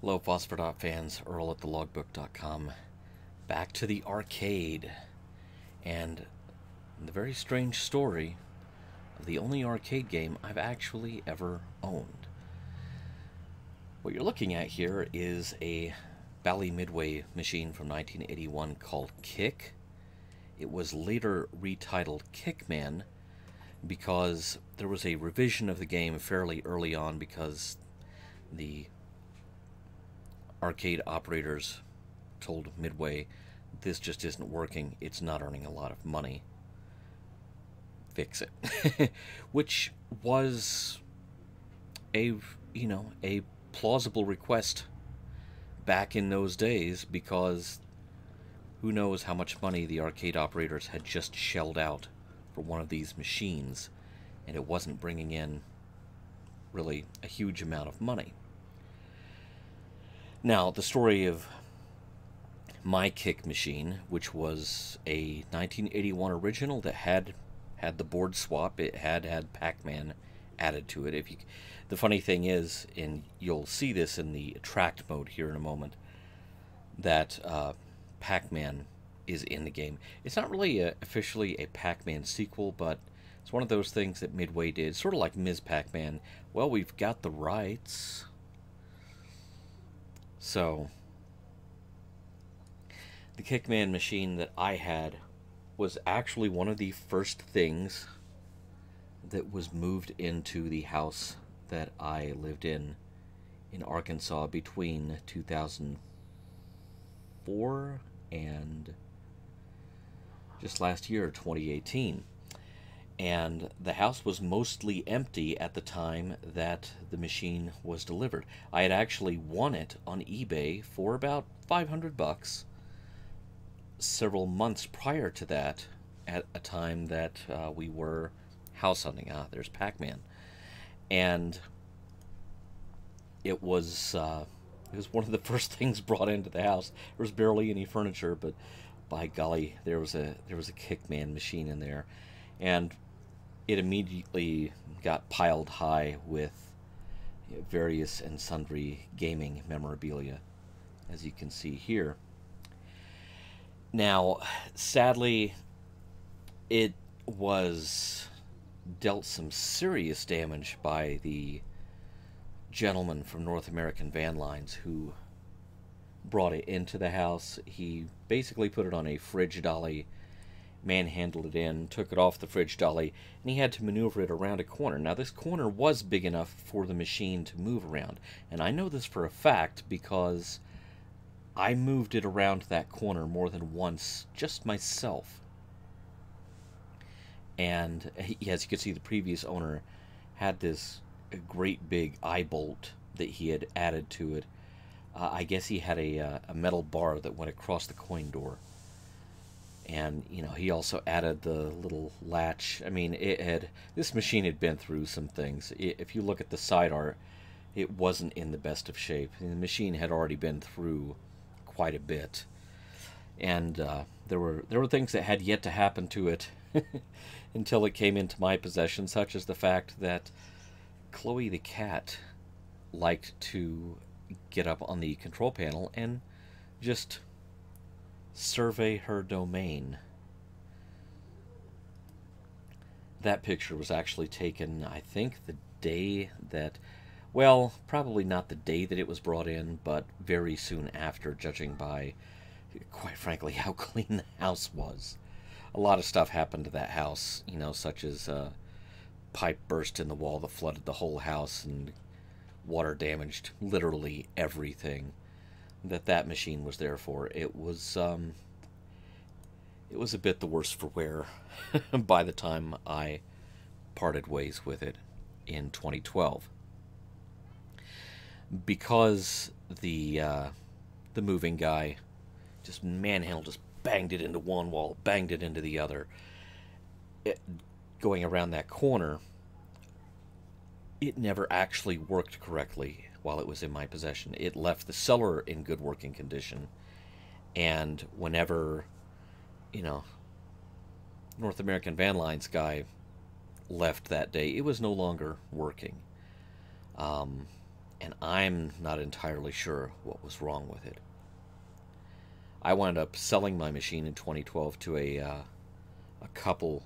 Hello, Phosphor Dot fans. Earl at thelogbook.com. Back to the arcade. And the very strange story of the only arcade game I've actually ever owned. What you're looking at here is a Bally Midway machine from 1981 called Kick. It was later retitled Kickman because there was a revision of the game fairly early on because the arcade operators told Midway, this just isn't working, it's not earning a lot of money, fix it. Which was a plausible request back in those days, because who knows how much money the arcade operators had just shelled out for one of these machines, and it wasn't bringing in really a huge amount of money. Now, the story of my Kick machine, which was a 1981 original that had the board swap, it had Pac-Man added to it. The funny thing is, and you'll see this in the attract mode here in a moment, that Pac-Man is in the game. It's not really officially a Pac-Man sequel, but it's one of those things that Midway did, sort of like Ms. Pac-Man. Well, we've got the rights. So, the Kickman machine that I had was actually one of the first things that was moved into the house that I lived in Arkansas between 2004 and just last year, 2018. And the house was mostly empty at the time that the machine was delivered. I had actually won it on eBay for about $500 several months prior to that, at a time that we were house hunting. There's Pac-Man. And it was one of the first things brought into the house. There was barely any furniture, but by golly, there was a Kickman machine in there. And it immediately got piled high with various and sundry gaming memorabilia, as you can see here. Now, sadly, it was dealt some serious damage by the gentleman from North American Van Lines who brought it into the house. He basically put it on a fridge dolly, manhandled it in, took it off the fridge dolly, and he had to maneuver it around a corner. Now, this corner was big enough for the machine to move around, and I know this for a fact because I moved it around that corner more than once, just myself. And as you can see, the previous owner had this great big eye bolt that he had added to it. I guess he had a metal bar that went across the coin door. And, he also added the little latch. I mean, this machine had been through some things. If you look at the side art, it wasn't in the best of shape. The machine had already been through quite a bit. And there were things that had yet to happen to it until it came into my possession, such as the fact that Chloe the cat liked to get up on the control panel and just survey her domain. That picture was actually taken, I think, the day that, well, probably not the day that it was brought in, but very soon after, judging by, quite frankly, how clean the house was. A lot of stuff happened to that house, such as pipe burst in the wall that flooded the whole house, and water damaged literally everything that machine was there for. It was a bit the worse for wear by the time I parted ways with it in 2012. Because the moving guy just banged it into one wall, banged it into the other. Going around that corner, it never actually worked correctly while it was in my possession. It left the cellar in good working condition, and whenever, North American Van Lines guy left that day, it was no longer working. And I'm not entirely sure what was wrong with it. I wound up selling my machine in 2012 to a couple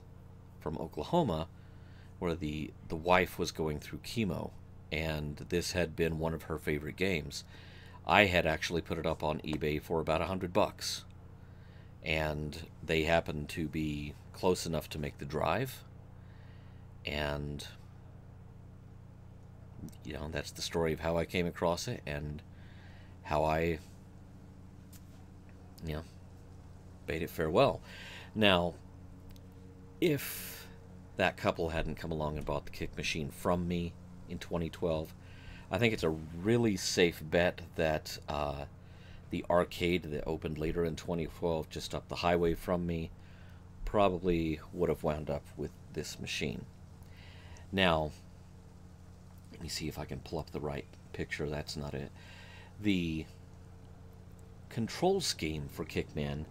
from Oklahoma, where the wife was going through chemo, and this had been one of her favorite games. I had actually put it up on eBay for about $100, and they happened to be close enough to make the drive, and that's the story of how I came across it and how I bade it farewell. Now, if that couple hadn't come along and bought the kick machine from me in 2012, I think it's a really safe bet that the arcade that opened later in 2012 just up the highway from me probably would have wound up with this machine. Now, let me see if I can pull up the right picture. That's not it. The control scheme for Kickman,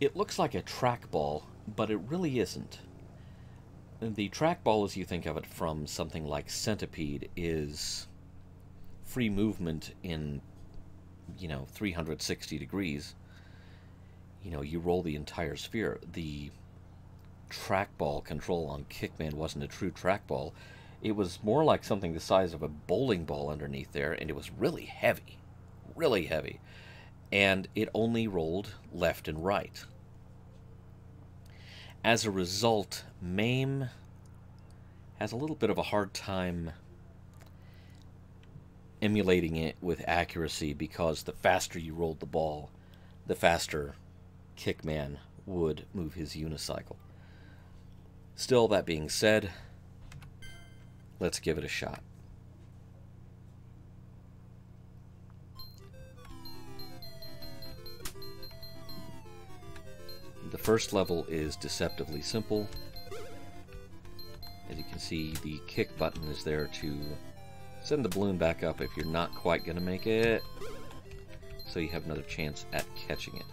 it looks like a trackball, but it really isn't. The trackball, as you think of it from something like Centipede, is free movement in 360 degrees. You roll the entire sphere. The trackball control on Kickman wasn't a true trackball. It was more like something the size of a bowling ball underneath there, and it was really heavy. Really heavy. And it only rolled left and right. As a result, MAME has a little bit of a hard time emulating it with accuracy, because the faster you rolled the ball, the faster Kickman would move his unicycle. Still, that being said, let's give it a shot. The first level is deceptively simple. As you can see, the kick button is there to send the balloon back up if you're not quite going to make it, so you have another chance at catching it.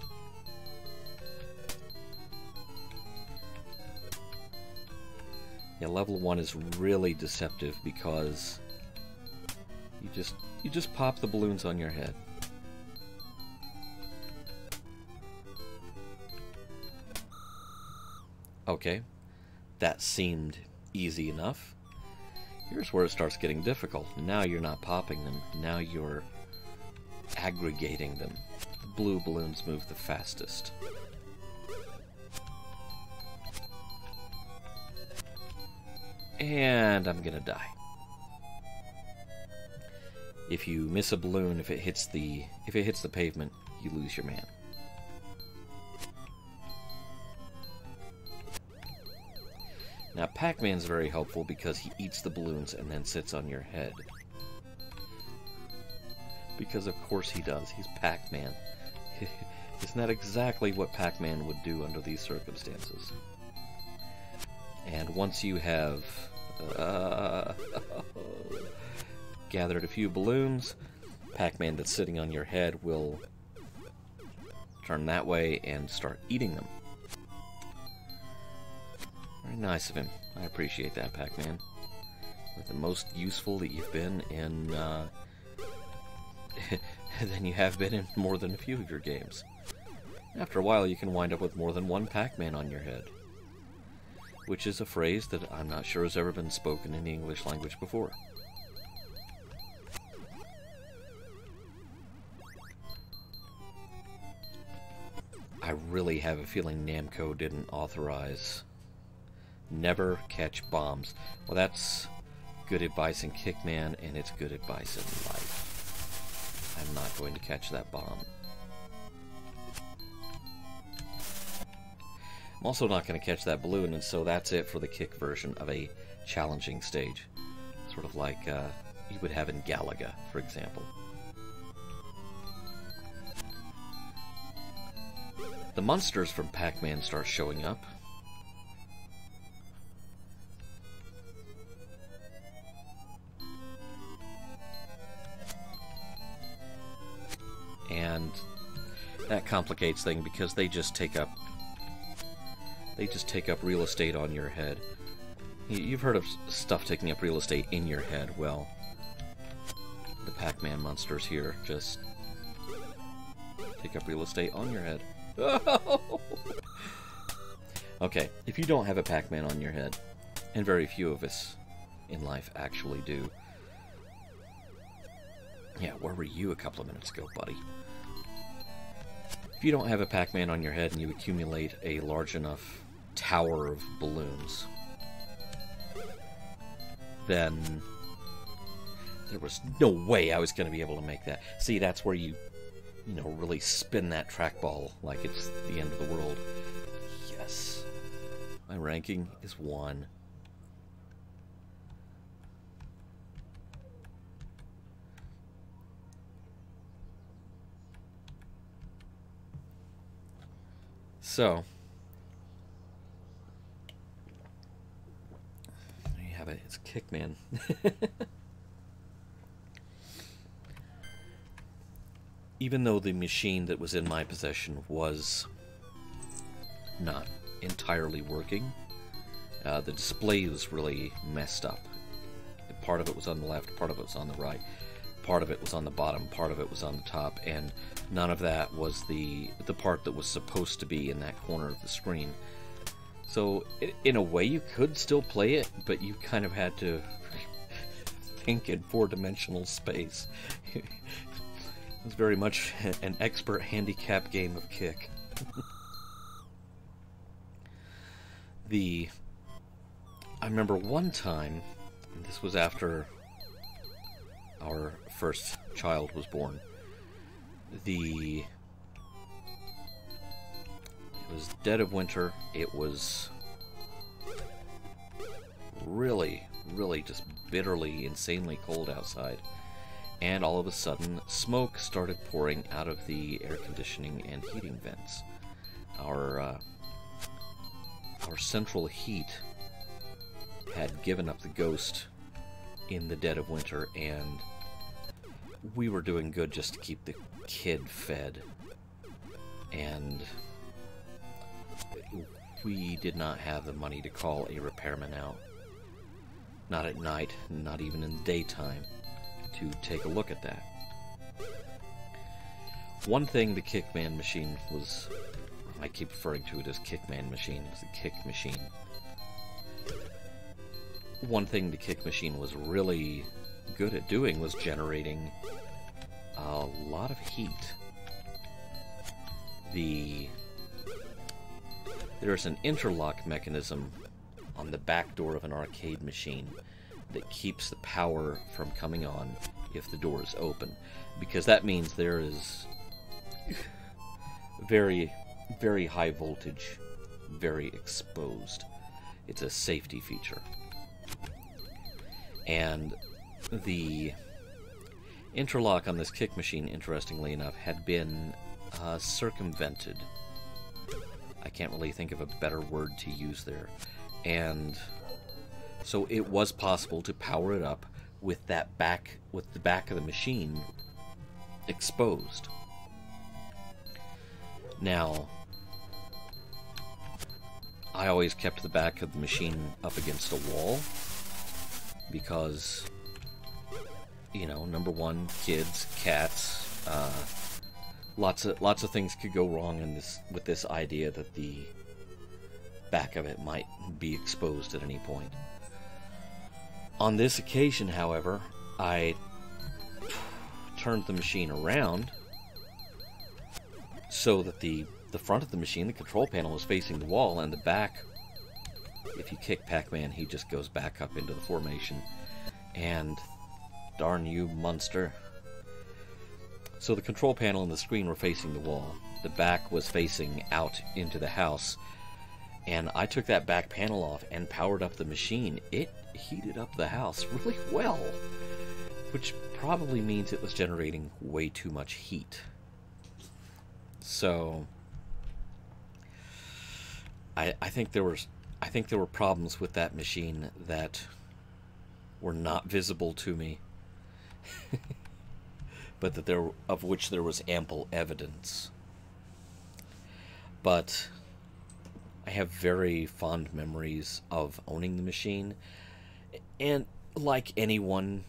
Yeah, level 1 is really deceptive because you just pop the balloons on your head. Okay, that seemed easy enough. Here's where it starts getting difficult. Now you're not popping them, now you're aggregating them. The blue balloons move the fastest. And I'm gonna die. If you miss a balloon, if it hits the pavement, you lose your man. Now, Pac-Man's very helpful because he eats the balloons and then sits on your head. Because of course he does. He's Pac-Man. Isn't that exactly what Pac-Man would do under these circumstances? And once you have gathered a few balloons, Pac-Man that's sitting on your head will turn that way and start eating them. Very nice of him. I appreciate that, Pac-Man. The most useful that you've been in, than you have been in more than a few of your games. After a while, you can wind up with more than one Pac-Man on your head, which is a phrase that I'm not sure has ever been spoken in the English language before. I really have a feeling Namco didn't authorize never catch bombs. Well, that's good advice in Kickman, and it's good advice in life. I'm not going to catch that bomb. I'm also not going to catch that balloon, and so that's it for the kick version of a challenging stage. Sort of like you would have in Galaga, for example. The monsters from Pac-Man start showing up. and that complicates things because they just take up real estate on your head. You've heard of stuff taking up real estate in your head. Well, the Pac-Man monsters here just take up real estate on your head. Okay, if you don't have a Pac-Man on your head, and very few of us in life actually do. Yeah, where were you a couple of minutes ago, buddy? If you don't have a Pac-Man on your head and you accumulate a large enough tower of balloons, then there was no way I was going to be able to make that. See, that's where you really spin that trackball like it's the end of the world. Yes. My ranking is 1. So, there you have it. It's Kickman. Even though the machine that was in my possession was not entirely working, the display was really messed up. Part of it was on the left, part of it was on the right, part of it was on the bottom, part of it was on the top, and none of that was the part that was supposed to be in that corner of the screen. So, in a way, you could still play it, but you kind of had to think in 4-dimensional space. It was very much an expert handicap game of Kick. I remember one time, and this was after our first child was born, it was dead of winter. It was really, really just bitterly, insanely cold outside. And all of a sudden, smoke started pouring out of the air conditioning and heating vents. Our central heat had given up the ghost in the dead of winter, and we were doing good just to keep the kid fed. And we did not have the money to call a repairman out. Not at night, not even in the daytime, to take a look at that. One thing the Kickman machine was, I keep referring to it as Kickman machine, it's the Kick machine. One thing the Kick machine was really good at doing was generating a lot of heat. There's an interlock mechanism on the back door of an arcade machine that keeps the power from coming on if the door is open, because that means there is very, very high voltage, very exposed. It's a safety feature. And the interlock on this Kick machine, interestingly enough, had been circumvented. I can't really think of a better word to use there. And so it was possible to power it up with the back of the machine exposed. Now, I always kept the back of the machine up against a wall because, you know, number one, kids, cats, lots of things could go wrong with this idea that the back of it might be exposed at any point. On this occasion, however, I turned the machine around so that the front of the machine, the control panel, is facing the wall, and the back, if you kick Pac-Man, he just goes back up into the formation. And darn you, monster. So the control panel and the screen were facing the wall. The back was facing out into the house. And I took that back panel off and powered up the machine. It heated up the house really well, which probably means it was generating way too much heat. So I think there were problems with that machine that were not visible to me. but of which there was ample evidence. But I have very fond memories of owning the machine, and like anyone,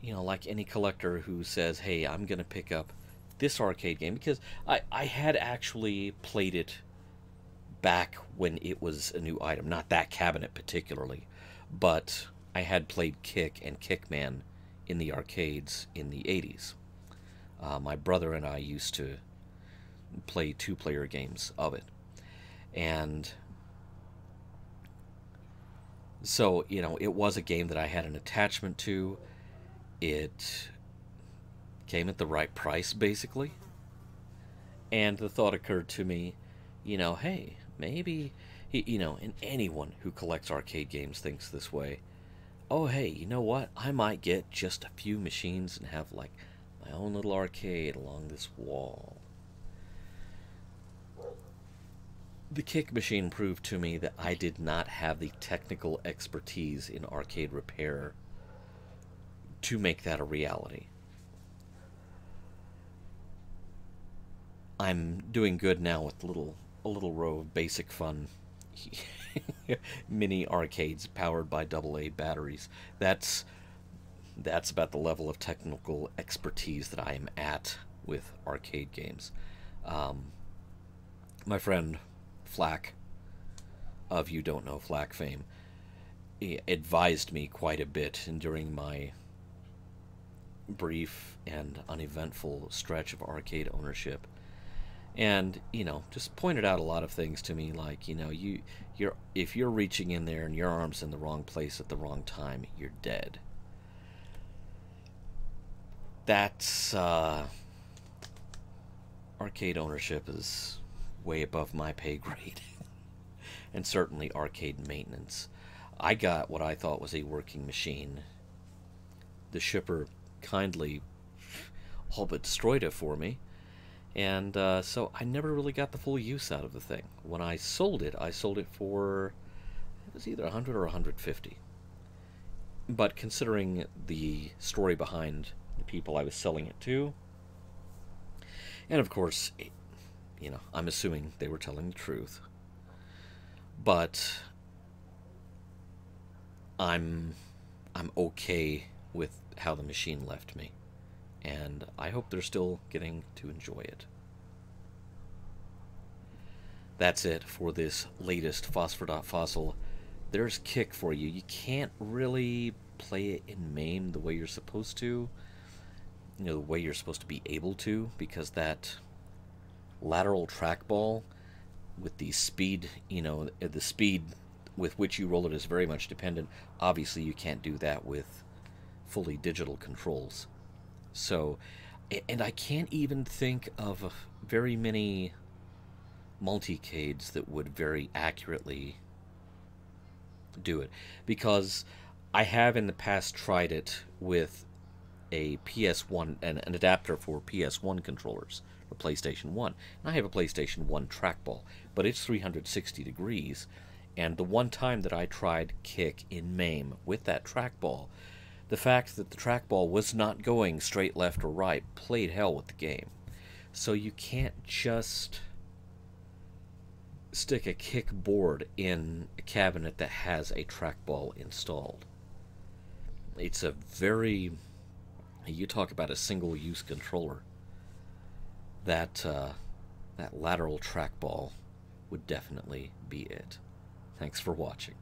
like any collector who says, hey, I'm going to pick up this arcade game, because I had actually played it back when it was a new item. Not that cabinet particularly, but I had played Kick and Kickman in the arcades in the 80s. My brother and I used to play two-player games of it. And so, it was a game that I had an attachment to. It came at the right price, basically. And the thought occurred to me, hey, maybe, and anyone who collects arcade games thinks this way. Oh, hey, you know what? I might get just a few machines and have, like, my own little arcade along this wall. The Kick machine proved to me that I did not have the technical expertise in arcade repair to make that a reality. I'm doing good now with a little row of basic fun mini arcades powered by AA batteries. That's about the level of technical expertise that I am at with arcade games. My friend Flack, of You Don't Know Flack fame, he advised me quite a bit during my brief and uneventful stretch of arcade ownership. And, just pointed out a lot of things to me, like, if you're reaching in there and your arm's in the wrong place at the wrong time, you're dead. That's, arcade ownership is way above my pay grade. And certainly arcade maintenance. I got what I thought was a working machine. The shipper kindly all but destroyed it for me. And so I never really got the full use out of the thing. When I sold it for, it was either 100 or 150. But considering the story behind the people I was selling it to, and of course, I'm assuming they were telling the truth, but I'm okay with how the machine left me. And I hope they're still getting to enjoy it. That's it for this latest Phosphor Dot Fossil. There's Kick for you. You can't really play it in MAME the way you're supposed to. The way you're supposed to be able to, because that lateral trackball with the speed, the speed with which you roll it is very much dependent. Obviously, you can't do that with fully digital controls. So, and I can't even think of very many multicades that would very accurately do it, because I have in the past tried it with a PS1, an adapter for PS1 controllers, for PlayStation 1. And I have a PlayStation 1 trackball, but it's 360 degrees, and the one time that I tried Kick in MAME with that trackball, the fact that the trackball was not going straight left or right played hell with the game. So you can't just stick a Kick board in a cabinet that has a trackball installed. It's a very... You talk about a single-use controller. That lateral trackball would definitely be it. Thanks for watching.